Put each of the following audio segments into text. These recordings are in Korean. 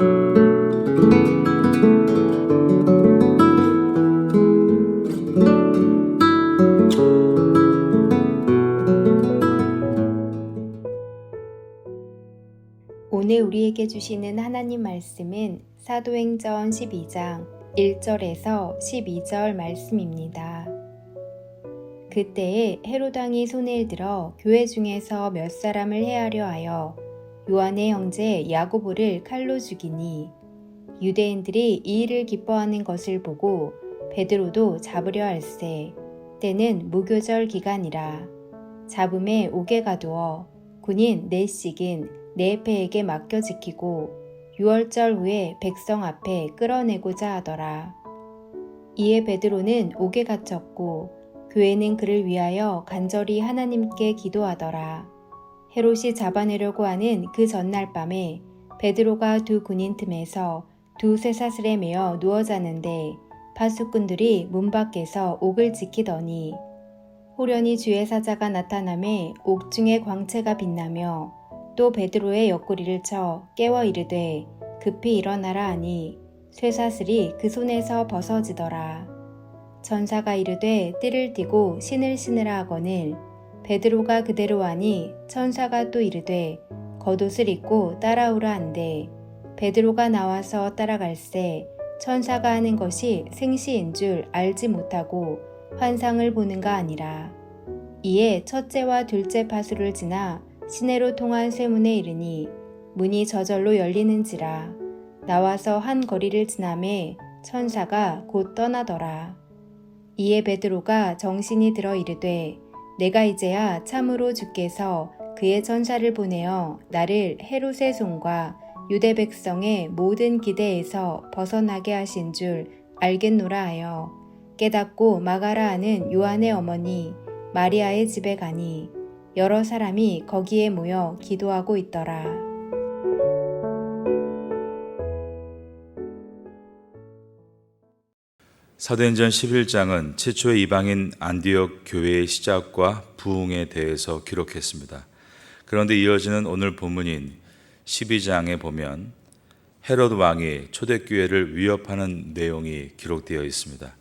오늘 우리에게 주시는 하나님 말씀은 사도행전 12장 1절에서 12절 말씀입니다. 그때에 헤롯 왕이 손을 들어 교회 중에서 몇 사람을 해하려 하여 요한의 형제 야고보를 칼로 죽이니 유대인들이 이 일을 기뻐하는 것을 보고 베드로도 잡으려 할세. 때는 무교절 기간이라. 잡음에 옥에 가두어 군인 넷씩은 네페에게 맡겨 지키고 6월절 후에 백성 앞에 끌어내고자 하더라. 이에 베드로는 옥에 갇혔고 교회는 그를 위하여 간절히 하나님께 기도하더라. 헤롯이 잡아내려고 하는 그 전날 밤에 베드로가 두 군인 틈에서 두 쇠사슬에 매어 누워 자는데 파수꾼들이 문 밖에서 옥을 지키더니 호련히 주의 사자가 나타나매 옥중에 광채가 빛나며 또 베드로의 옆구리를 쳐 깨워 이르되 급히 일어나라 하니 쇠사슬이 그 손에서 벗어지더라. 천사가 이르되 띠를 띠고 신을 신으라 하거늘 베드로가 그대로 하니 천사가 또 이르되 겉옷을 입고 따라오라 한대 베드로가 나와서 따라갈새 천사가 하는 것이 생시인 줄 알지 못하고 환상을 보는가 아니라. 이에 첫째와 둘째 파수를 지나 시내로 통한 쇠문에 이르니 문이 저절로 열리는지라. 나와서 한 거리를 지나매 천사가 곧 떠나더라. 이에 베드로가 정신이 들어 이르되 내가 이제야 참으로 주께서 그의 천사를 보내어 나를 헤롯의 손과 유대 백성의 모든 기대에서 벗어나게 하신 줄 알겠노라 하여 깨닫고 마가라 하는 요한의 어머니 마리아의 집에 가니 여러 사람이 거기에 모여 기도하고 있더라. 사도행전 11장은 최초의 이방인 안디옥 교회의 시작과 부흥에 대해서 기록했습니다. 그런데 이어지는 오늘 본문인 12장에 보면 헤롯 왕이 초대교회를 위협하는 내용이 기록되어 있습니다.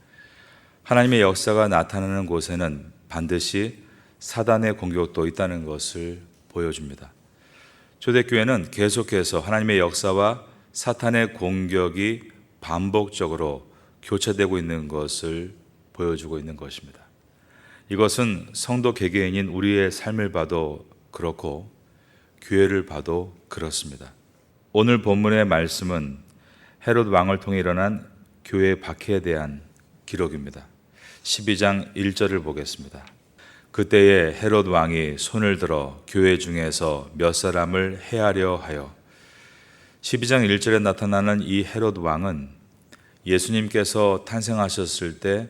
하나님의 역사가 나타나는 곳에는 반드시 사단의 공격도 있다는 것을 보여줍니다. 초대교회는 계속해서 하나님의 역사와 사탄의 공격이 반복적으로 교차되고 있는 것을 보여주고 있는 것입니다. 이것은 성도 개개인인 우리의 삶을 봐도 그렇고 교회를 봐도 그렇습니다. 오늘 본문의 말씀은 헤롯 왕을 통해 일어난 교회 박해에 대한 기록입니다. 12장 1절을 보겠습니다. 그때에 헤롯 왕이 손을 들어 교회 중에서 몇 사람을 해하려 하여. 12장 1절에 나타나는 이 헤롯 왕은 예수님께서 탄생하셨을 때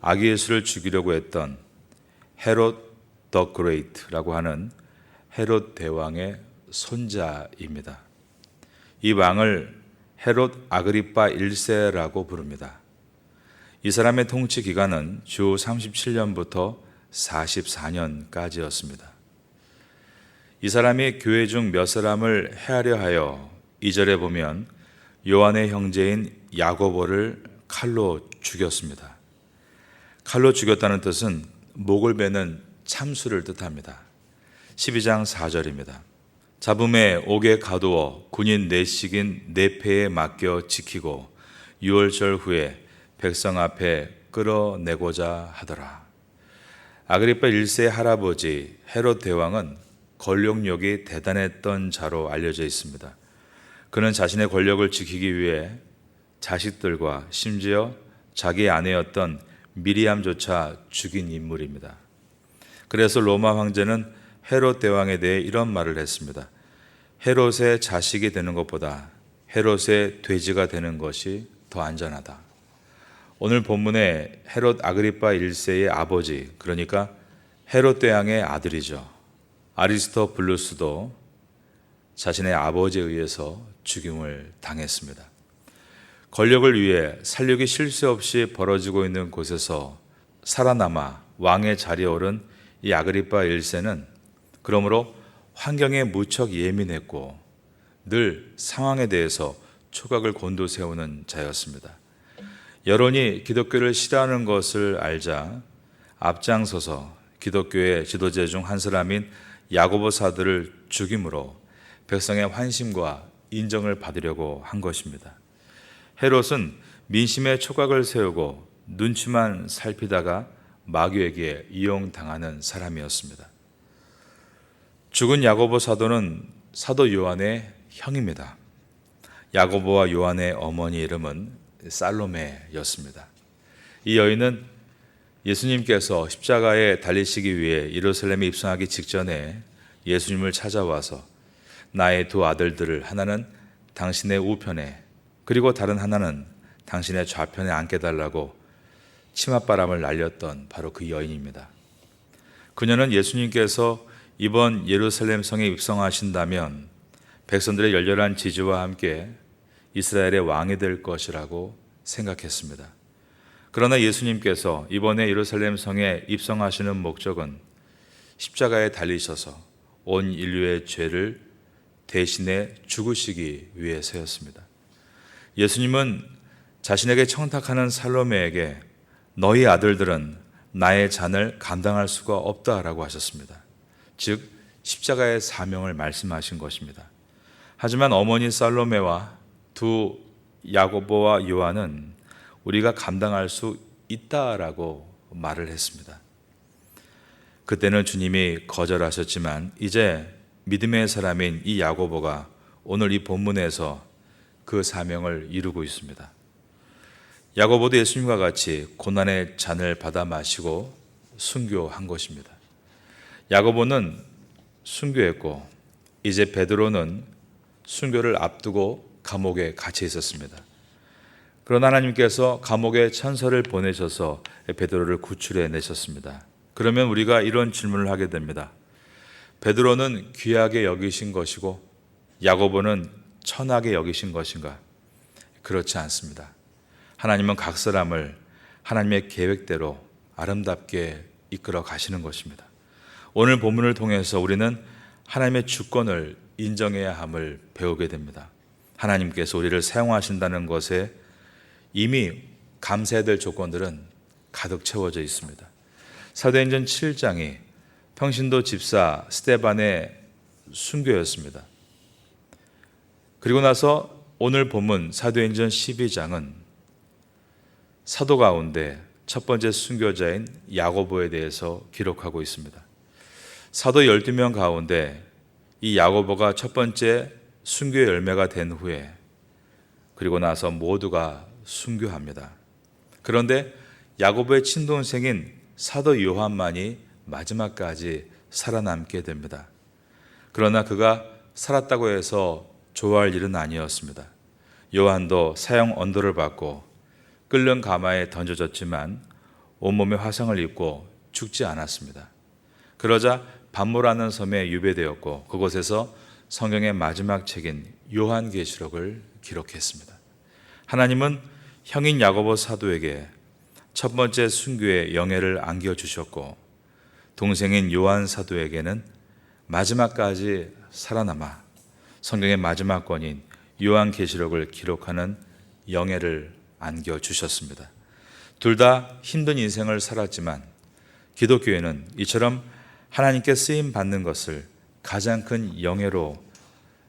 아기 예수를 죽이려고 했던 헤롯 더 그레이트라고 하는 헤롯 대왕의 손자입니다. 이 왕을 헤롯 아그리파 1세라고 부릅니다. 이 사람의 통치 기간은 주 37년부터 44년까지였습니다. 이 사람이 교회 중 몇 사람을 해하려 하여 2절에 보면 요한의 형제인 야고보를 칼로 죽였습니다. 칼로 죽였다는 뜻은 목을 베는 참수를 뜻합니다. 12장 4절입니다. 잡음에 옥에 가두어 군인 넷씩인 네페에 맡겨 지키고 6월절 후에 백성 앞에 끌어내고자 하더라. 아그리파 1세의 할아버지 헤롯 대왕은 권력욕이 대단했던 자로 알려져 있습니다. 그는 자신의 권력을 지키기 위해 자식들과 심지어 자기 아내였던 미리암조차 죽인 인물입니다. 그래서 로마 황제는 헤롯 대왕에 대해 이런 말을 했습니다. 헤롯의 자식이 되는 것보다 헤롯의 돼지가 되는 것이 더 안전하다. 오늘 본문의 헤롯 아그리파 1세의 아버지, 그러니까 헤롯 대왕의 아들이죠. 아리스토블루스도 자신의 아버지에 의해서 죽임을 당했습니다. 권력을 위해 살육이 쉴 새 없이 벌어지고 있는 곳에서 살아남아 왕의 자리에 오른 이 아그리파 1세는 그러므로 환경에 무척 예민했고 늘 상황에 대해서 초각을 곤두세우는 자였습니다. 여론이 기독교를 싫어하는 것을 알자 앞장서서 기독교의 지도자 중 한 사람인 야고보 사도를 죽임으로 백성의 환심과 인정을 받으려고 한 것입니다. 헤롯은 민심의 촉각을 세우고 눈치만 살피다가 마귀에게 이용당하는 사람이었습니다. 죽은 야고보 사도는 사도 요한의 형입니다. 야고보와 요한의 어머니 이름은 살로메였습니다. 이 여인은 예수님께서 십자가에 달리시기 위해 예루살렘에 입성하기 직전에 예수님을 찾아와서 나의 두 아들들을 하나는 당신의 우편에 그리고 다른 하나는 당신의 좌편에 앉게 달라고 치맛바람을 날렸던 바로 그 여인입니다. 그녀는 예수님께서 이번 예루살렘 성에 입성하신다면 백성들의 열렬한 지지와 함께 이스라엘의 왕이 될 것이라고 생각했습니다. 그러나 예수님께서 이번에 예루살렘 성에 입성하시는 목적은 십자가에 달리셔서 온 인류의 죄를 대신에 죽으시기 위해서였습니다. 예수님은 자신에게 청탁하는 살로메에게 너희 아들들은 나의 잔을 감당할 수가 없다라고 하셨습니다. 즉 십자가의 사명을 말씀하신 것입니다. 하지만 어머니 살로메와 두 야고보와 요한은 우리가 감당할 수 있다라고 말을 했습니다. 그때는 주님이 거절하셨지만 이제 믿음의 사람인 이 야고보가 오늘 이 본문에서 그 사명을 이루고 있습니다. 야고보도 예수님과 같이 고난의 잔을 받아 마시고 순교한 것입니다. 야고보는 순교했고 이제 베드로는 순교를 앞두고 감옥에 갇혀 있었습니다. 그러나 하나님께서 감옥에 천사를 보내셔서 베드로를 구출해 내셨습니다. 그러면 우리가 이런 질문을 하게 됩니다. 베드로는 귀하게 여기신 것이고 야고보는 천하게 여기신 것인가? 그렇지 않습니다. 하나님은 각 사람을 하나님의 계획대로 아름답게 이끌어 가시는 것입니다. 오늘 본문을 통해서 우리는 하나님의 주권을 인정해야 함을 배우게 됩니다. 하나님께서 우리를 사용하신다는 것에 이미 감사해야 될 조건들은 가득 채워져 있습니다. 사도행전 7장이 평신도 집사 스데반의 순교였습니다. 그리고 나서 오늘 본문 사도행전 12장은 사도 가운데 첫 번째 순교자인 야고보에 대해서 기록하고 있습니다. 사도 12명 가운데 이 야고보가 첫 번째 순교의 열매가 된 후에 그리고 나서 모두가 순교합니다. 그런데 야고보의 친동생인 사도 요한만이 마지막까지 살아남게 됩니다. 그러나 그가 살았다고 해서 좋아할 일은 아니었습니다. 요한도 사형 언도를 받고 끓는 가마에 던져졌지만 온몸에 화상을 입고 죽지 않았습니다. 그러자 반모라는 섬에 유배되었고 그곳에서 성경의 마지막 책인 요한계시록을 기록했습니다. 하나님은 형인 야고보 사도에게 첫 번째 순교의 영예를 안겨주셨고 동생인 요한 사도에게는 마지막까지 살아남아 성경의 마지막 권인 요한계시록을 기록하는 영예를 안겨주셨습니다. 둘 다 힘든 인생을 살았지만 기독교에는 이처럼 하나님께 쓰임 받는 것을 가장 큰 영예로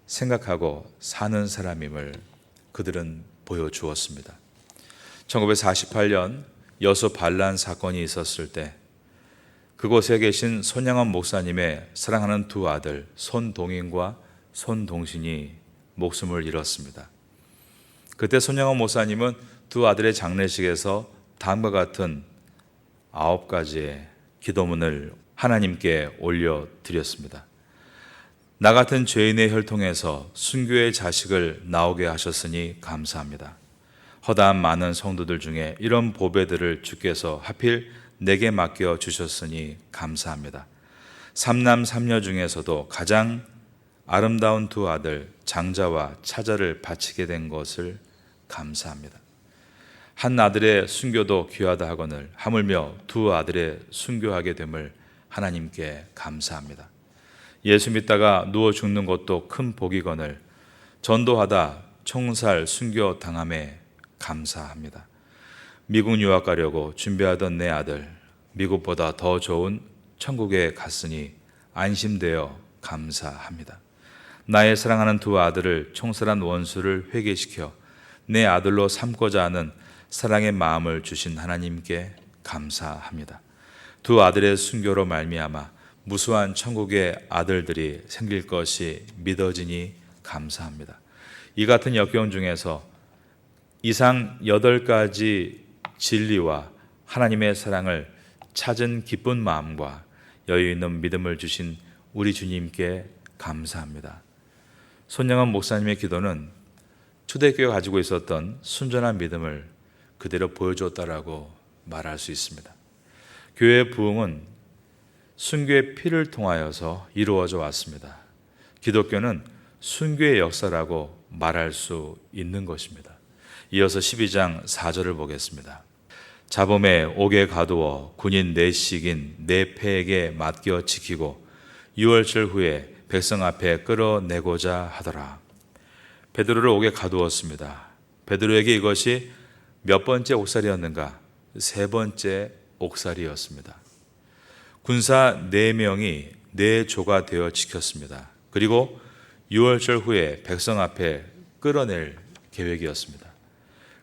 생각하고 사는 사람임을 그들은 보여주었습니다. 1948년 여수 반란 사건이 있었을 때 그곳에 계신 손양원 목사님의 사랑하는 두 아들 손동인과 손동신이 목숨을 잃었습니다. 그때 손양원 목사님은 두 아들의 장례식에서 다음과 같은 9가지의 기도문을 하나님께 올려드렸습니다. 나 같은 죄인의 혈통에서 순교의 자식을 나오게 하셨으니 감사합니다. 허다한 많은 성도들 중에 이런 보배들을 주께서 하필 내게 맡겨 주셨으니 감사합니다. 삼남 삼녀 중에서도 가장 아름다운 두 아들 장자와 차자를 바치게 된 것을 감사합니다. 한 아들의 순교도 귀하다 하거늘 하물며 두 아들의 순교하게 됨을 하나님께 감사합니다. 예수 믿다가 누워 죽는 것도 큰 복이거늘 전도하다 총살 순교 당함에 감사합니다. 미국 유학 가려고 준비하던 내 아들, 미국보다 더 좋은 천국에 갔으니 안심되어 감사합니다. 나의 사랑하는 두 아들을 총살한 원수를 회개시켜 내 아들로 삼고자 하는 사랑의 마음을 주신 하나님께 감사합니다. 두 아들의 순교로 말미암아 무수한 천국의 아들들이 생길 것이 믿어지니 감사합니다. 이 같은 역경 중에서 이상 8가지 진리와 하나님의 사랑을 찾은 기쁜 마음과 여유 있는 믿음을 주신 우리 주님께 감사합니다. 손영원 목사님의 기도는 초대교회가 가지고 있었던 순전한 믿음을 그대로 보여줬다라고 말할 수 있습니다. 교회의 부흥은 순교의 피를 통하여서 이루어져 왔습니다. 기독교는 순교의 역사라고 말할 수 있는 것입니다. 이어서 12장 4절을 보겠습니다. 자범에 옥에 가두어 군인 넷씩인 네 패에게 맡겨 지키고 6월절 후에 백성 앞에 끌어내고자 하더라. 베드로를 옥에 가두었습니다. 베드로에게 이것이 몇 번째 옥살이였는가? 3번째 옥살이였습니다. 군사 4명이 4조가 되어 지켰습니다. 그리고 6월절 후에 백성 앞에 끌어낼 계획이었습니다.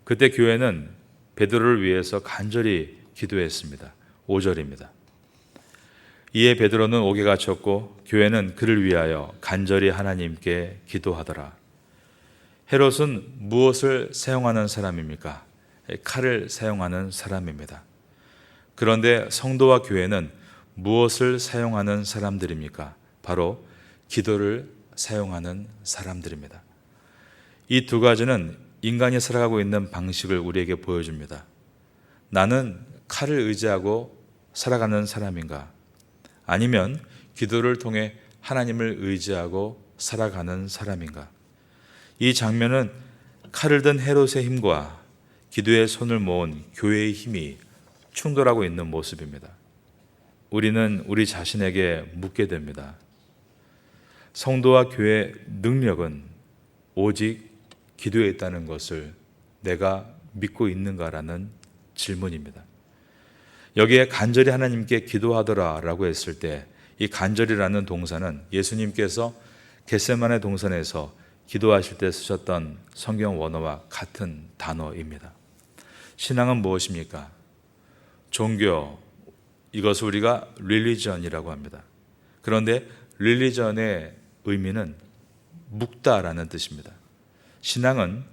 그때 교회는 베드로를 위해서 간절히 기도했습니다. 5절입니다. 이에 베드로는 옥에 갇혔고 교회는 그를 위하여 간절히 하나님께 기도하더라. 헤롯은 무엇을 사용하는 사람입니까? 칼을 사용하는 사람입니다. 그런데 성도와 교회는 무엇을 사용하는 사람들입니까? 바로 기도를 사용하는 사람들입니다. 이 두 가지는 인간이 살아가고 있는 방식을 우리에게 보여줍니다. 나는 칼을 의지하고 살아가는 사람인가? 아니면 기도를 통해 하나님을 의지하고 살아가는 사람인가? 이 장면은 칼을 든 헤롯의 힘과 기도의 손을 모은 교회의 힘이 충돌하고 있는 모습입니다. 우리는 우리 자신에게 묻게 됩니다. 성도와 교회의 능력은 오직 기도에 있다는 것을 내가 믿고 있는가라는 질문입니다. 여기에 간절히 하나님께 기도하더라라고 했을 때 이 간절이라는 동사는 예수님께서 겟세마네 동산에서 기도하실 때 쓰셨던 성경 원어와 같은 단어입니다. 신앙은 무엇입니까? 종교, 이것을 우리가 릴리전이라고 합니다. 그런데 릴리전의 의미는 묵다라는 뜻입니다. 신앙은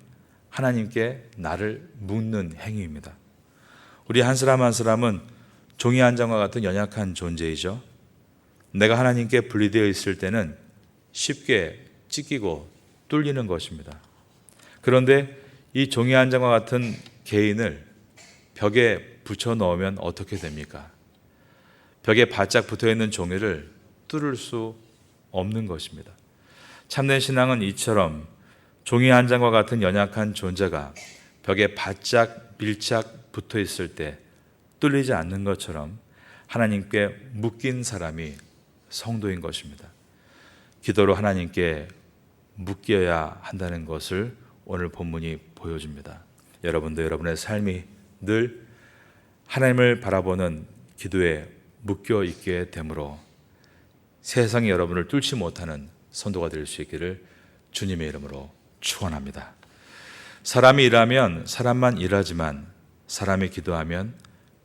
하나님께 나를 묵는 행위입니다. 우리 한 사람 한 사람은 종이 한 장과 같은 연약한 존재이죠. 내가 하나님께 분리되어 있을 때는 쉽게 찢기고 뚫리는 것입니다. 그런데 이 종이 한 장과 같은 개인을 벽에 붙여 넣으면 어떻게 됩니까? 벽에 바짝 붙어 있는 종이를 뚫을 수 없는 것입니다. 참된 신앙은 이처럼 종이 한 장과 같은 연약한 존재가 벽에 바짝 밀착 붙어 있을 때 뚫리지 않는 것처럼 하나님께 묶인 사람이 성도인 것입니다. 기도로 하나님께 묶여야 한다는 것을 오늘 본문이 보여줍니다. 여러분도 여러분의 삶이 늘 하나님을 바라보는 기도에 묶여 있게 되므로 세상이 여러분을 뚫지 못하는 선도가 될 수 있기를 주님의 이름으로 축원합니다. 사람이 일하면 사람만 일하지만 사람이 기도하면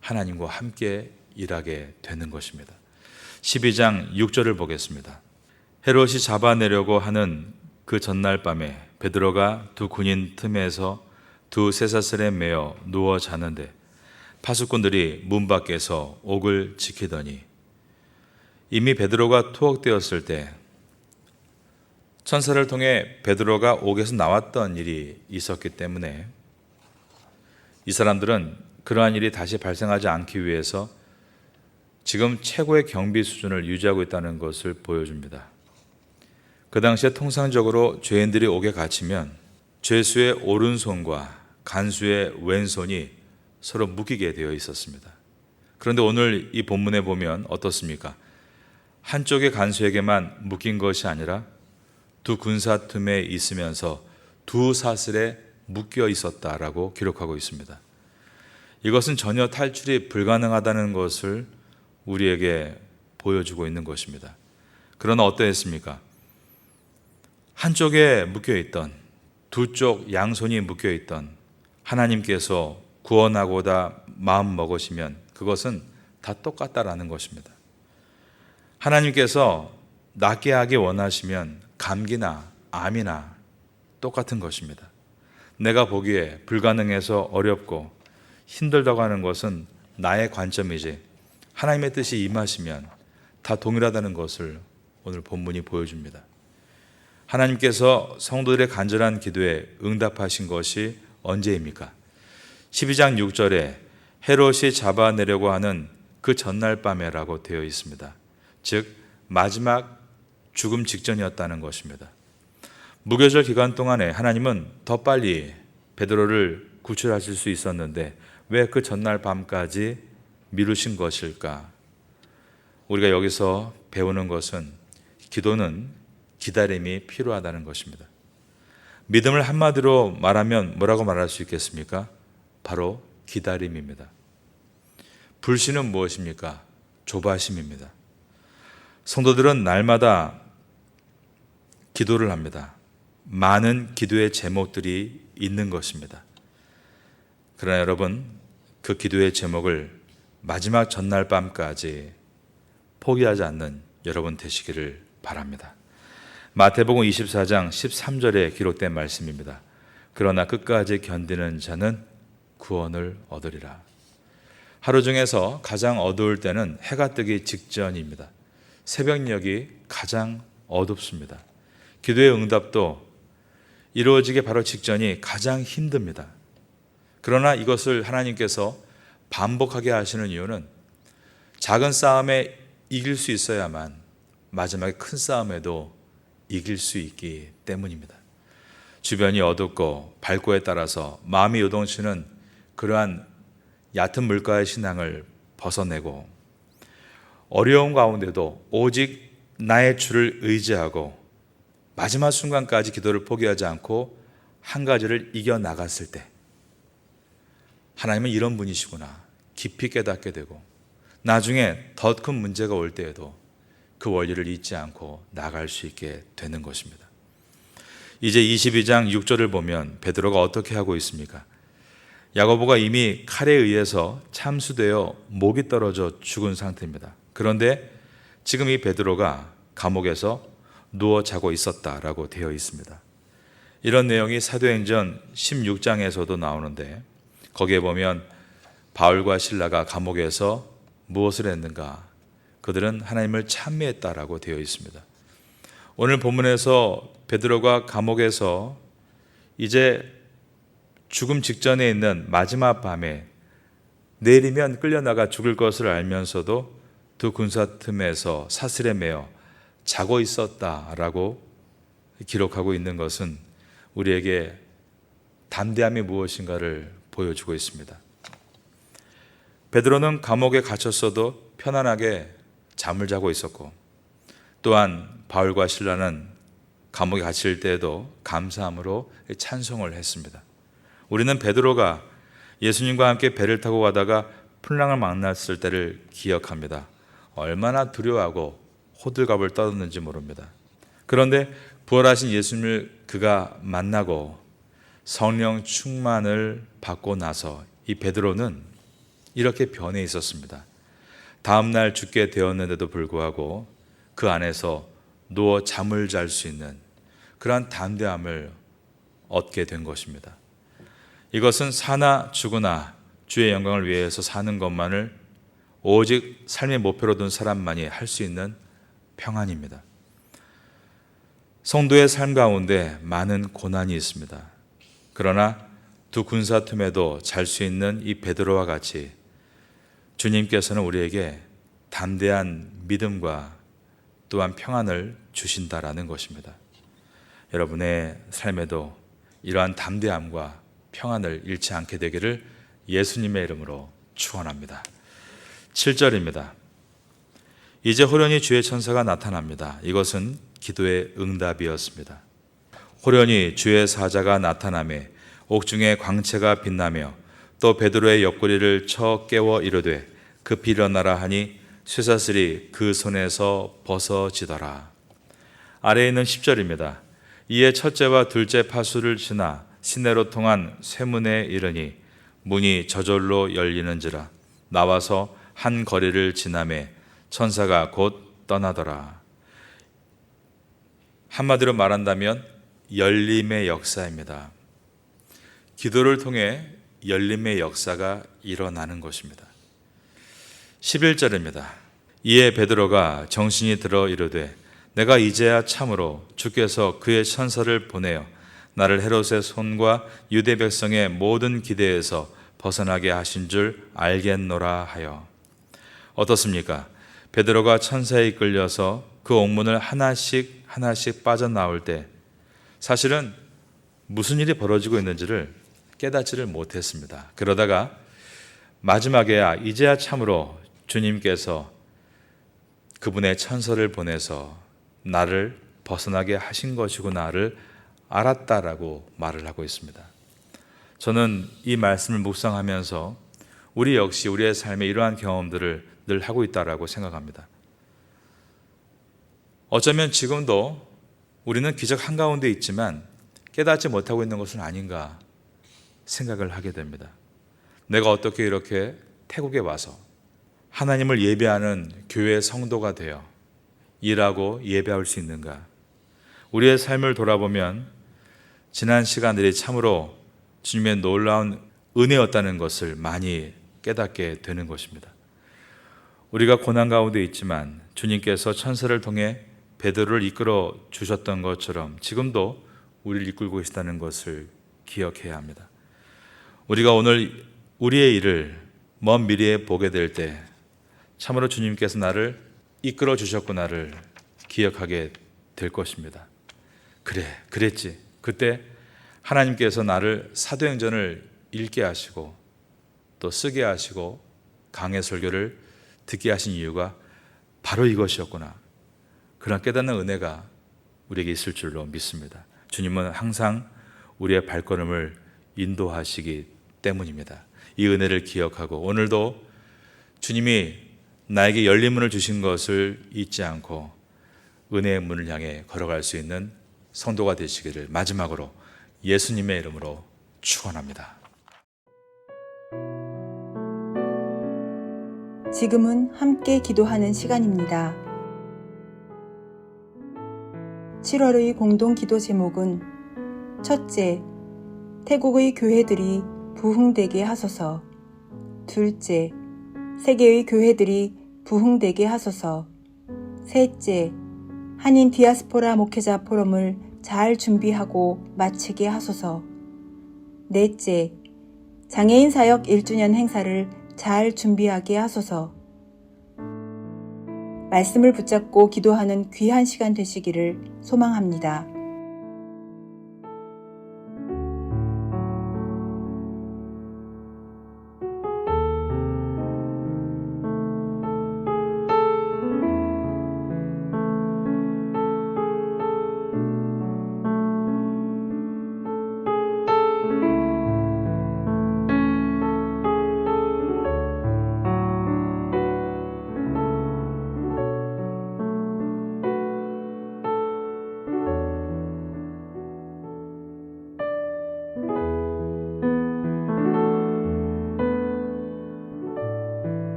하나님과 함께 일하게 되는 것입니다. 12장 6절을 보겠습니다. 헤롯이 잡아내려고 하는 그 전날 밤에 베드로가 두 군인 틈에서 두 쇠사슬에 매어 누워 자는데 파수꾼들이 문 밖에서 옥을 지키더니 이미 베드로가 투옥되었을 때 천사를 통해 베드로가 옥에서 나왔던 일이 있었기 때문에 이 사람들은 그러한 일이 다시 발생하지 않기 위해서 지금 최고의 경비 수준을 유지하고 있다는 것을 보여줍니다. 그 당시에 통상적으로 죄인들이 옥에 갇히면 죄수의 오른손과 간수의 왼손이 서로 묶이게 되어 있었습니다. 그런데 오늘 이 본문에 보면 어떻습니까? 한쪽의 간수에게만 묶인 것이 아니라 두 군사 틈에 있으면서 두 사슬에 묶여 있었다라고 기록하고 있습니다. 이것은 전혀 탈출이 불가능하다는 것을 우리에게 보여주고 있는 것입니다. 그러나 어떠했습니까? 한쪽에 묶여있던, 두 쪽 양손이 묶여있던 하나님께서 구원하고자 마음 먹으시면 그것은 다 똑같다라는 것입니다. 하나님께서 낫게 하기 원하시면 감기나 암이나 똑같은 것입니다. 내가 보기에 불가능해서 어렵고 힘들다고 하는 것은 나의 관점이지 하나님의 뜻이 임하시면 다 동일하다는 것을 오늘 본문이 보여줍니다. 하나님께서 성도들의 간절한 기도에 응답하신 것이 언제입니까? 12장 6절에 헤롯이 잡아내려고 하는 그 전날 밤에라고 되어 있습니다. 즉 마지막 죽음 직전이었다는 것입니다. 무교절 기간 동안에 하나님은 더 빨리 베드로를 구출하실 수 있었는데 왜 그 전날 밤까지 미루신 것일까? 우리가 여기서 배우는 것은 기도는 기다림이 필요하다는 것입니다. 믿음을 한마디로 말하면 뭐라고 말할 수 있겠습니까? 바로 기다림입니다. 불신은 무엇입니까? 조바심입니다. 성도들은 날마다 기도를 합니다. 많은 기도의 제목들이 있는 것입니다. 그러나 여러분, 그 기도의 제목을 마지막 전날 밤까지 포기하지 않는 여러분 되시기를 바랍니다. 마태복음 24장 13절에 기록된 말씀입니다. 그러나 끝까지 견디는 자는 구원을 얻으리라. 하루 중에서 가장 어두울 때는 해가 뜨기 직전입니다. 새벽녘이 가장 어둡습니다. 기도의 응답도 이루어지기 바로 직전이 가장 힘듭니다. 그러나 이것을 하나님께서 반복하게 하시는 이유는 작은 싸움에 이길 수 있어야만 마지막에 큰 싸움에도 이길 수 있기 때문입니다. 주변이 어둡고 밝고에 따라서 마음이 요동치는 그러한 얕은 물가의 신앙을 벗어내고 어려운 가운데도 오직 나의 주를 의지하고 마지막 순간까지 기도를 포기하지 않고 한 가지를 이겨나갔을 때 하나님은 이런 분이시구나 깊이 깨닫게 되고 나중에 더 큰 문제가 올 때에도 그 원리를 잊지 않고 나갈 수 있게 되는 것입니다. 이제 22장 6절을 보면 베드로가 어떻게 하고 있습니까? 야고보가 이미 칼에 의해서 참수되어 목이 떨어져 죽은 상태입니다. 그런데 지금 이 베드로가 감옥에서 누워 자고 있었다라고 되어 있습니다. 이런 내용이 사도행전 16장에서도 나오는데 거기에 보면 바울과 실라가 감옥에서 무엇을 했는가? 그들은 하나님을 찬미했다라고 되어 있습니다. 오늘 본문에서 베드로가 감옥에서 이제 죽음 직전에 있는 마지막 밤에 내일이면 끌려나가 죽을 것을 알면서도 두 군사 틈에서 사슬에 매어 자고 있었다라고 기록하고 있는 것은 우리에게 담대함이 무엇인가를 보여주고 있습니다. 베드로는 감옥에 갇혔어도 편안하게 잠을 자고 있었고 또한 바울과 실라는 감옥에 갇힐 때에도 감사함으로 찬송을 했습니다. 우리는 베드로가 예수님과 함께 배를 타고 가다가 풍랑을 만났을 때를 기억합니다. 얼마나 두려워하고 호들갑을 떨었는지 모릅니다. 그런데 부활하신 예수님을 그가 만나고 성령 충만을 받고 나서 이 베드로는 이렇게 변해 있었습니다. 다음날 죽게 되었는데도 불구하고 그 안에서 누워 잠을 잘 수 있는 그러한 담대함을 얻게 된 것입니다. 이것은 사나 죽으나 주의 영광을 위해서 사는 것만을 오직 삶의 목표로 둔 사람만이 할 수 있는 평안입니다. 성도의 삶 가운데 많은 고난이 있습니다. 그러나 두 군사 틈에도 잘 수 있는 이 베드로와 같이 주님께서는 우리에게 담대한 믿음과 또한 평안을 주신다라는 것입니다. 여러분의 삶에도 이러한 담대함과 평안을 잃지 않게 되기를 예수님의 이름으로 축원합니다. 7절입니다. 이제 호련히 주의 천사가 나타납니다. 이것은 기도의 응답이었습니다. 호련히 주의 사자가 나타나매 옥중에 광채가 빛나며 또 베드로의 옆구리를 쳐 깨워 이르되 급히 일어나라 하니 쇠사슬이 그 손에서 벗어지더라. 아래에 있는 10절입니다. 이에 첫째와 둘째 파수를 지나 시내로 통한 쇠문에 이르니 문이 저절로 열리는지라. 나와서 한 거리를 지나매 천사가 곧 떠나더라. 한마디로 말한다면 열림의 역사입니다. 기도를 통해 열림의 역사가 일어나는 것입니다. 11절입니다. 이에 베드로가 정신이 들어 이르되 내가 이제야 참으로 주께서 그의 천사를 보내어 나를 헤롯의 손과 유대 백성의 모든 기대에서 벗어나게 하신 줄 알겠노라 하여. 어떻습니까? 베드로가 천사에 이끌려서 그 옥문을 하나씩 빠져나올 때 사실은 무슨 일이 벌어지고 있는지를 깨닫지를 못했습니다. 그러다가 마지막에야 이제야 참으로 주님께서 그분의 천사를 보내서 나를 벗어나게 하신 것이구나를 알았다라고 말을 하고 있습니다. 저는 이 말씀을 묵상하면서 우리 역시 우리의 삶에 이러한 경험들을 늘 하고 있다라고 생각합니다. 어쩌면 지금도 우리는 기적 한가운데 있지만 깨닫지 못하고 있는 것은 아닌가 생각을 하게 됩니다. 내가 어떻게 이렇게 태국에 와서 하나님을 예배하는 교회 성도가 되어 일하고 예배할 수 있는가? 우리의 삶을 돌아보면 지난 시간들이 참으로 주님의 놀라운 은혜였다는 것을 많이 깨닫게 되는 것입니다. 우리가 고난 가운데 있지만 주님께서 천사를 통해 베드로를 이끌어 주셨던 것처럼 지금도 우리를 이끌고 계시다는 것을 기억해야 합니다. 우리가 오늘 우리의 일을 먼 미래에 보게 될 때 참으로 주님께서 나를 이끌어 주셨구나를 기억하게 될 것입니다. 그래, 그랬지. 그때 하나님께서 나를 사도행전을 읽게 하시고 또 쓰게 하시고 강해 설교를 듣게 하신 이유가 바로 이것이었구나. 그런 깨닫는 은혜가 우리에게 있을 줄로 믿습니다. 주님은 항상 우리의 발걸음을 인도하시기 때문입니다. 이 은혜를 기억하고 오늘도 주님이 나에게 열린 문을 주신 것을 잊지 않고 은혜의 문을 향해 걸어갈 수 있는 성도가 되시기를 마지막으로 예수님의 이름으로 축원합니다. 지금은 함께 기도하는 시간입니다. 7월의 공동 기도 제목은 첫째, 태국의 교회들이 부흥되게 하소서. 둘째, 세계의 교회들이 부흥되게 하소서. 셋째, 한인 디아스포라 목회자 포럼을 잘 준비하고 마치게 하소서. 넷째, 장애인 사역 1주년 행사를 잘 준비하게 하소서. 말씀을 붙잡고 기도하는 귀한 시간 되시기를 소망합니다.